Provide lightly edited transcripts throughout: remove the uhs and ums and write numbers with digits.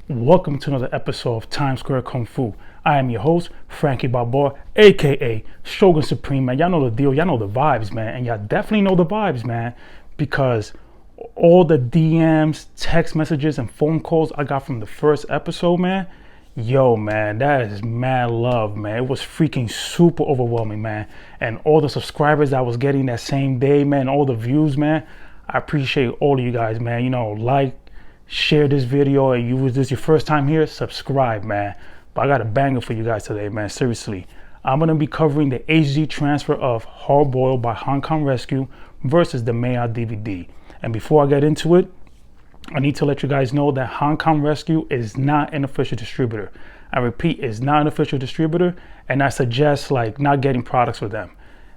Welcome to another episode of Times Square Kung Fu. I am your host, Frankie Balboa, aka Shogun Supreme, man. Y'all know the deal, y'all know the vibes, man. And y'all definitely know the vibes, man, because all the DMs, text messages, and phone calls I got from the first episode, man. Yo, man, that is mad love, man. It was freaking super overwhelming, man. And all the subscribers I was getting that same day, man, all the views, man. I appreciate all of you guys, man. You know, share this video, and this is your first time here, subscribe, man. But I got a banger for you guys today, man. Seriously, I'm gonna be covering the HD transfer of Hard Boiled by Hong Kong Rescue versus the Mei Ah DVD. And before I get into it, I need to let you guys know that Hong Kong Rescue is not an official distributor. I repeat, is not an official distributor, and I suggest not getting products with them.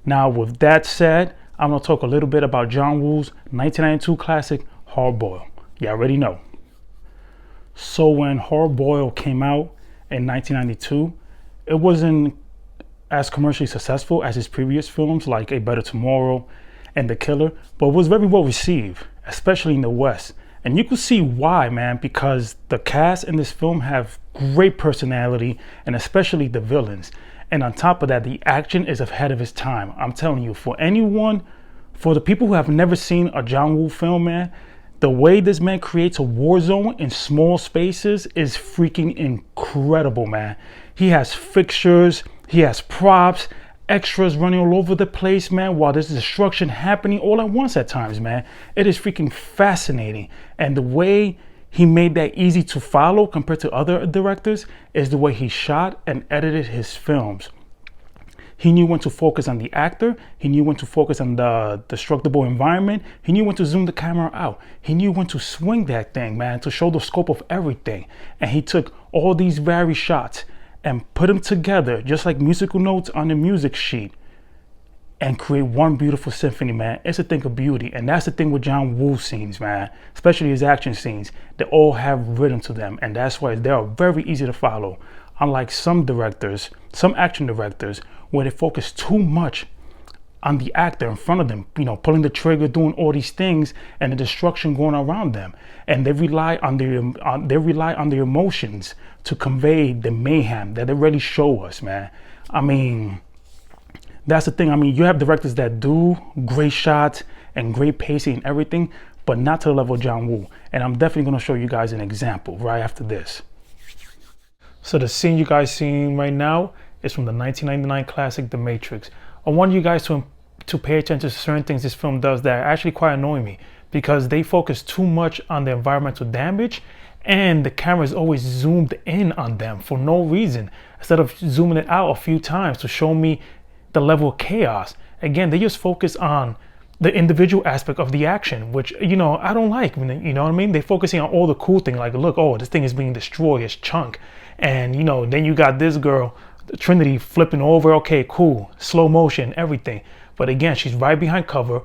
Now, with that said, I'm gonna talk a little bit about John Woo's 1992 classic Hard Boiled. You already know. So when Hard Boiled came out in 1992, it wasn't as commercially successful as his previous films like A Better Tomorrow and The Killer, but it was very well received, especially in the West. And you could see why, man, because the cast in this film have great personality, and especially the villains. And on top of that, the action is ahead of its time. I'm telling you, for the people who have never seen a John Woo film, man, the way this man creates a war zone in small spaces is freaking incredible, man. He has fixtures, he has props, extras running all over the place, man, while there's destruction happening all at once at times, man. It is freaking fascinating. And the way he made that easy to follow compared to other directors is the way he shot and edited his films. He knew when to focus on the actor. He knew when to focus on the destructible environment. He knew when to zoom the camera out. He knew when to swing that thing, man, to show the scope of everything. And he took all these varied shots and put them together, just like musical notes on the music sheet, and create one beautiful symphony, man. It's a thing of beauty. And that's the thing with John Woo scenes, man, especially his action scenes. They all have rhythm to them, and that's why they are very easy to follow. Unlike some action directors, where they focus too much on the actor in front of them, you know, pulling the trigger, doing all these things, and the destruction going around them, and they rely on their emotions to convey the mayhem that they really show us, man. I mean, that's the thing. I mean, you have directors that do great shots and great pacing and everything, but not to the level of John Woo. And I'm definitely going to show you guys an example right after this. So the scene you guys seeing right now is from the 1999 classic The Matrix. I want you guys to pay attention to certain things this film does that actually quite annoy me, because they focus too much on the environmental damage, and the camera is always zoomed in on them for no reason, instead of zooming it out a few times to show me the level of chaos. Again, they just focus on the individual aspect of the action, which, you know, I don't like. You know what I mean? They're focusing on all the cool thing, like, look, oh, this thing is being destroyed, it's chunk. And, you know, then you got this girl, Trinity, flipping over. Okay, cool, slow motion, everything. But again, she's right behind cover.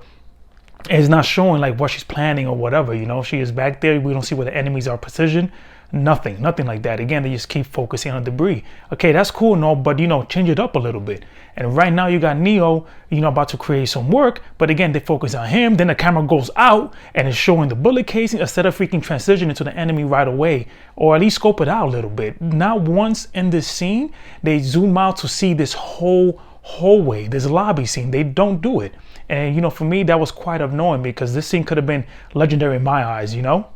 It's not showing like what she's planning or whatever, you know. She is back there. We don't see where the enemies are positioned. Nothing like that. Again, they just keep focusing on debris. Okay, that's cool, no, but, you know, change it up a little bit. And right now you got Neo, you know, about to create some work, but again, they focus on him. Then the camera goes out and it's showing the bullet casing instead of freaking transitioning to the enemy right away, or at least scope it out a little bit. Not once in this scene they zoom out to see this whole hallway, this lobby scene. They don't do it. And, you know, for me, that was quite annoying, because this scene could have been legendary in my eyes, you know.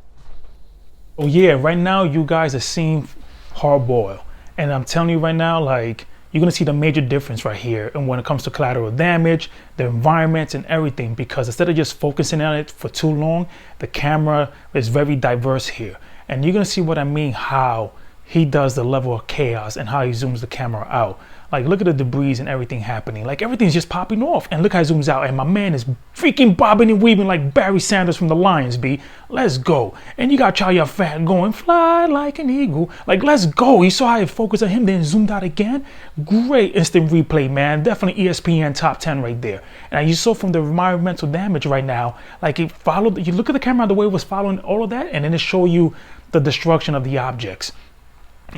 Oh yeah, right now you guys are seeing Hard Boiled, and I'm telling you right now, like, you're gonna see the major difference right here. And when it comes to collateral damage, the environments and everything, because instead of just focusing on it for too long, the camera is very diverse here. And you're gonna see what I mean, how he does the level of chaos and how he zooms the camera out. Like, look at the debris and everything happening. Like, everything's just popping off. And look how he zooms out. And my man is freaking bobbing and weaving like Barry Sanders from the Lions, B. Let's go. And you got Chow Yun Fat going, fly like an eagle. Like, let's go. You saw how it focused on him, then zoomed out again. Great instant replay, man. Definitely ESPN top 10 right there. And you saw from the environmental damage right now, like, it followed. You look at the camera, the way it was following all of that, and then it show you the destruction of the objects.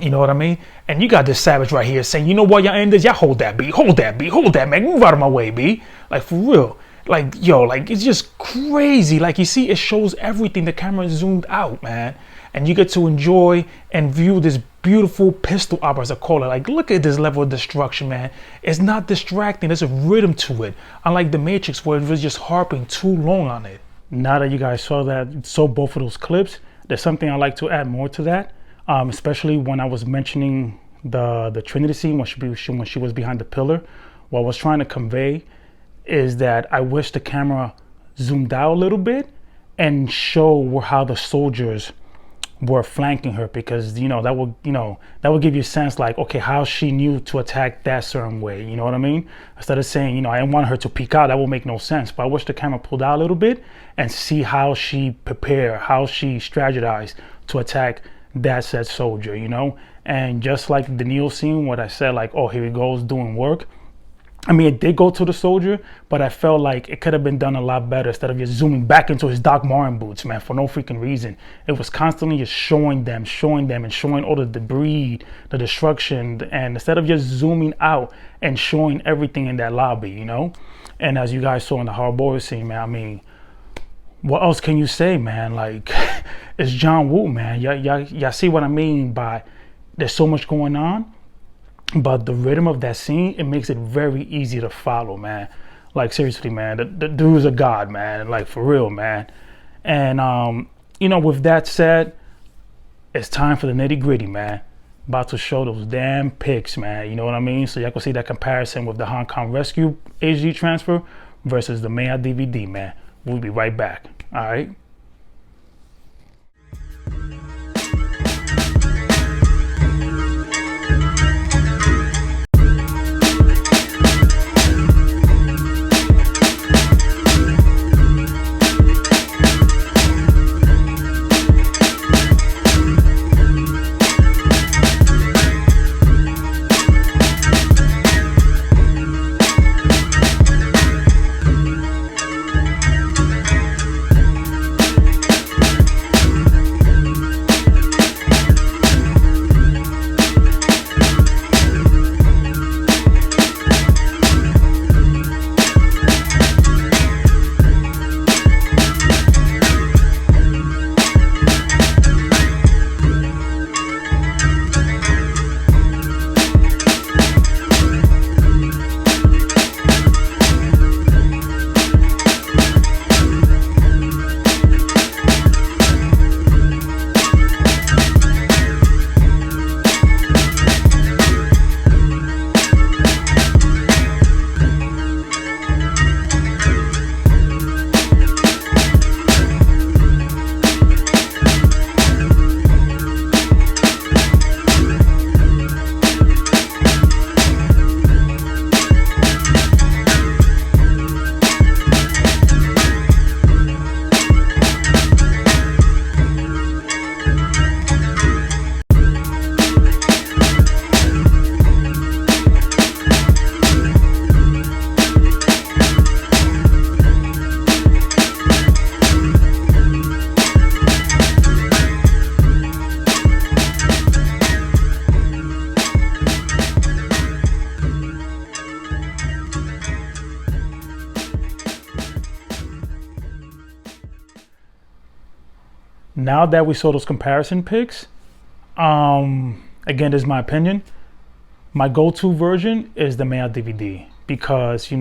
You know what I mean? And you got this savage right here saying, you know what, y'all end this, y'all hold that, B, hold that, man, move out of my way, B. Like, for real. Like, yo, like, it's just crazy. Like, you see, it shows everything. The camera is zoomed out, man. and you get to enjoy and view this beautiful pistol opera, as I call it. Like, look at this level of destruction, man. It's not distracting. There's a rhythm to it, unlike the Matrix, where it was just harping too long on it. Now that you guys saw both of those clips, there's something I like to add more to that, especially when I was mentioning the Trinity scene when she was behind the pillar. What I was trying to convey is that I wish the camera zoomed out a little bit and show how the soldiers were flanking her, because that would give you a sense like, okay, how she knew to attack that certain way, you know what I mean? Instead of saying, I didn't want her to peek out, that would make no sense. But I wish the camera pulled out a little bit and see how she prepared, how she strategized to attack that said soldier, and just like the Neo scene, what I said, like, oh, here he goes doing work. I mean, it did go to the soldier, but I felt like it could have been done a lot better instead of just zooming back into his Doc Martin boots, man, for no freaking reason. It was constantly just showing them, and showing all the debris, the destruction, and instead of just zooming out and showing everything in that lobby, And as you guys saw in the hard boiled scene, man, I mean, what else can you say, man? Like, it's John Woo, man. Y'all see what I mean by there's so much going on? But the rhythm of that scene, it makes it very easy to follow, man. Like, seriously, man, the dude's a god, man. Like, for real, man. And, with that said, it's time for the nitty gritty, man. About to show those damn pics, man. You know what I mean? So y'all can see that comparison with the Hong Kong Rescue HD transfer versus the Mei Ah DVD, man. We'll be right back. All right. Now that we saw those comparison pics, again, this is my opinion. My go-to version is the Mei Ah DVD because,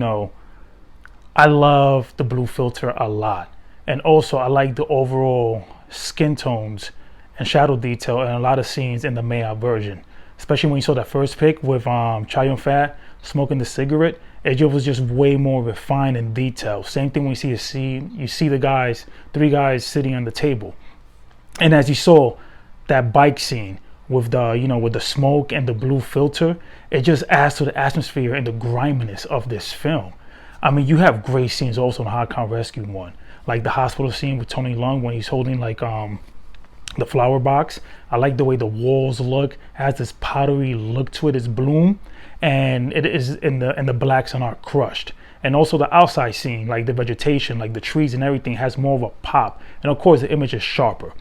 I love the blue filter a lot. And also I like the overall skin tones and shadow detail in a lot of scenes in the Mei Ah version. Especially when you saw that first pic with Chow Yun-fat smoking the cigarette. It was just way more refined and detailed. Same thing when you see a scene, you see the three guys sitting on the table. And as you saw that bike scene with the smoke and the blue filter, it just adds to the atmosphere and the griminess of this film. I mean, you have great scenes also in the Hong Kong Rescue one, like the hospital scene with Tony Leung when he's holding the flower box. I like the way the walls look, has this powdery look to it, it's bloom, and it is in the blacks and are crushed. And also the outside scene, like the vegetation, like the trees and everything, has more of a pop. And of course the image is sharper.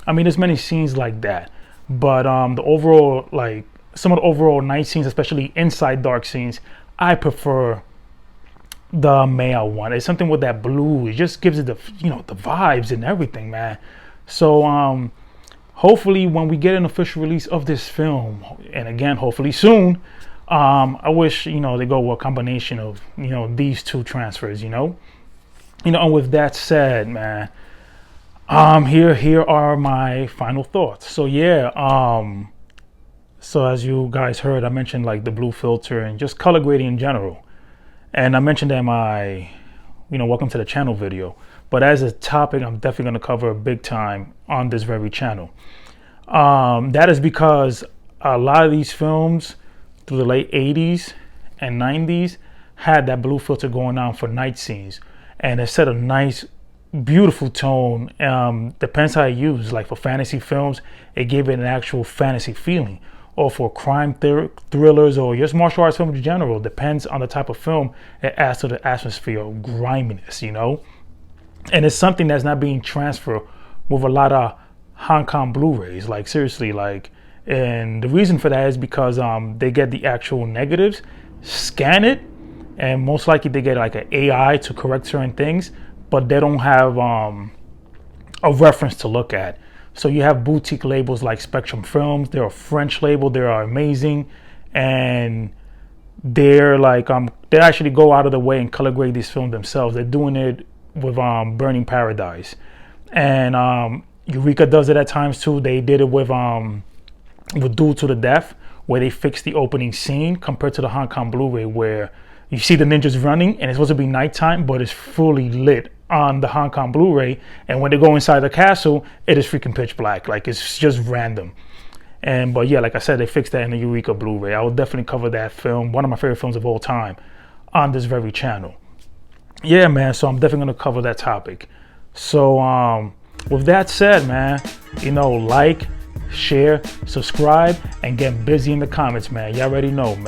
I mean, there's many scenes like that, but the overall, like some of the overall night scenes, especially inside dark scenes, I prefer the Mei Ah one. It's something with that blue. It just gives it the the vibes and everything, man. So hopefully when we get an official release of this film, and again, hopefully soon, I wish, you know, they go with a combination of, you know, these two transfers, you know. And with that said, man, here are my final thoughts. So yeah, so as you guys heard, I mentioned like the blue filter and just color grading in general. And I mentioned that in my, welcome to the channel video. But as a topic, I'm definitely going to cover big time on this very channel. That is because a lot of these films through the late 80s and 90s had that blue filter going on for night scenes. And it set a nice, beautiful tone. Depends how you use. Like for fantasy films, it gave it an actual fantasy feeling. Or for crime thrillers or just martial arts films in general, depends on the type of film, it adds to the atmosphere of griminess, And it's something that's not being transferred with a lot of Hong Kong Blu-rays. Like seriously, and the reason for that is because they get the actual negatives, scan it, and most likely they get like an AI to correct certain things, but they don't have a reference to look at. So you have boutique labels like Spectrum Films. They're a French label. They are amazing, and they're like they actually go out of the way and color grade these films themselves. They're doing it with Burning Paradise, and Eureka does it at times too. They did it with Duel to the Death, where they fixed the opening scene compared to the Hong Kong Blu-ray, where you see the ninjas running and it's supposed to be nighttime, but it's fully lit on the Hong Kong Blu-ray. And when they go inside the castle, it is freaking pitch black. Like it's just random. But yeah, like I said, they fixed that in the Eureka Blu-ray. I will definitely cover that film, one of my favorite films of all time, on this very channel. Yeah, man. So I'm definitely gonna cover that topic. So with that said, man, like, share, subscribe, and get busy in the comments, man. Y'all already know, man.